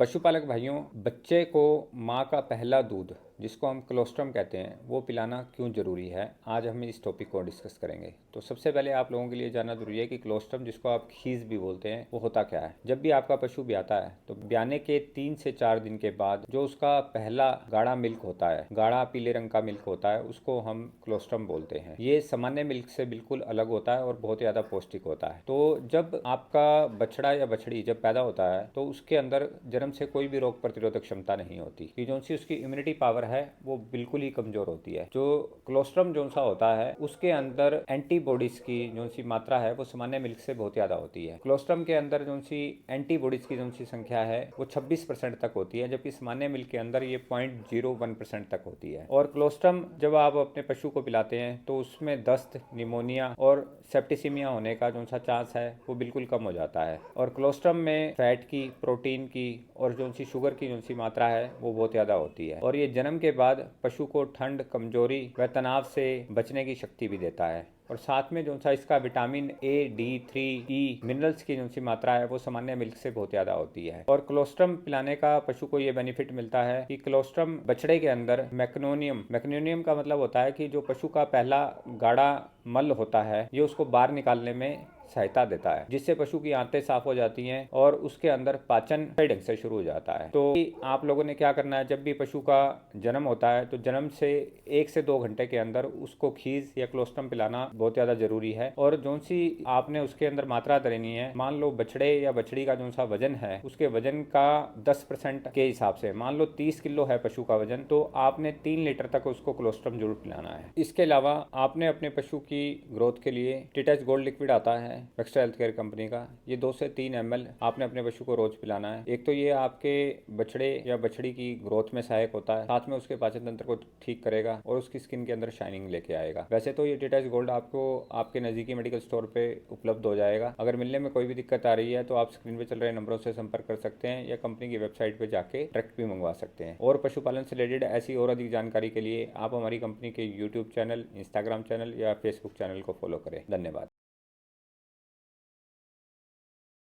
पशुपालक भाइयों, बच्चे को माँ का पहला दूध जिसको हम कोलोस्ट्रम कहते हैं वो पिलाना क्यों ज़रूरी है, आज हम इस टॉपिक को डिस्कस करेंगे। तो सबसे पहले आप लोगों के लिए जानना ज़रूरी है कि कोलोस्ट्रम, जिसको आप खीस भी बोलते हैं, वो होता क्या है। जब भी आपका पशु ब्याता है तो ब्याने के 3 से 4 दिन के बाद जो उसका पहला गाढ़ा मिल्क होता है, गाढ़ा पीले रंग का मिल्क होता है, उसको हम कोलोस्ट्रम बोलते हैं। ये सामान्य मिल्क से बिल्कुल अलग होता है और बहुत ज़्यादा पौष्टिक होता है। तो जब आपका बछड़ा या बछड़ी जब पैदा होता है तो उसके अंदर जन्म से कोई भी रोग प्रतिरोधक क्षमता नहीं होती कि जो सी उसकी इम्यूनिटी पावर है वो बिल्कुल ही कमजोर होती है। जो कोलोस्ट्रम जो सा होता है उसके अंदर एंटीबॉडीज की जो सी मात्रा है वो सामान्य मिल्क से बहुत ज्यादा होती है। कोलोस्ट्रम के अंदर जो सी एंटीबॉडीज की जो सी संख्या है वो 26% तक होती है, जबकि सामान्य मिल्क के अंदर ये 0.01% तक होती है। और कोलोस्ट्रम जब आप अपने पशु को पिलाते हैं तो उसमें दस्त, निमोनिया और सेप्टिसीमिया होने का जो सा चांस है वो बिल्कुल कम हो जाता है। और कोलोस्ट्रम में फैट की, प्रोटीन की और जो सी शुगर की जो सी मात्रा है वो बहुत ज़्यादा होती है। और ये जन्म के बाद पशु को ठंड, कमजोरी व तनाव से बचने की शक्ति भी देता है। और साथ में जो सा इसका vitamin A, D, 3, E, minerals की जो सी मात्रा है वो सामान्य मिल्क से बहुत ज़्यादा होती है। और कोलोस्ट्रम पिलाने का पशु को ये बेनिफिट मिलता है कि कोलोस्ट्रम बछड़े के अंदर मैक्नोनियम का मतलब होता है कि जो पशु का पहला गाढ़ा मल होता है ये उसको बाहर निकालने में सहायता देता है, जिससे पशु की आंतें साफ हो जाती हैं और उसके अंदर पाचन सही ढंग से शुरू हो जाता है। तो आप लोगों ने क्या करना है, जब भी पशु का जन्म होता है तो जन्म से 1 से 2 घंटे के अंदर उसको खीस या कोलोस्ट्रम पिलाना बहुत ज़्यादा जरूरी है। और जो सी आपने उसके अंदर मात्रा देनी है, मान लो बछड़े या बछड़ी का जो सा वजन है उसके वजन का 10% के हिसाब से, मान लो 30 किलो है पशु का वजन, तो आपने 3 लीटर तक उसको कोलोस्ट्रम जरूर पिलाना है। इसके अलावा आपने अपने पशु की ग्रोथ के लिए टिटच गोल्ड लिक्विड आता है एक्स्ट्रा हेल्थ केयर कंपनी का, ये 2 से 3 ml आपने अपने पशु को रोज पिलाना है। एक तो ये आपके बछड़े या बछड़ी की ग्रोथ में सहायक होता है, साथ में उसके पाचन तंत्र को ठीक करेगा और उसकी स्किन के अंदर शाइनिंग लेके आएगा। वैसे तो ये टिटच गोल्ड आपको आपके नजदीकी मेडिकल स्टोर पे उपलब्ध हो जाएगा। अगर मिलने में कोई भी दिक्कत आ रही है तो आप स्क्रीन पे चल रहे नंबरों से संपर्क कर सकते हैं या कंपनी की वेबसाइट पे जाके डायरेक्ट भी मंगवा सकते हैं। और पशुपालन से रिलेटेड ऐसी और अधिक जानकारी के लिए आप हमारी कंपनी के यूट्यूब चैनल, इंस्टाग्राम चैनल या फेसबुक चैनल को फॉलो करें। धन्यवाद।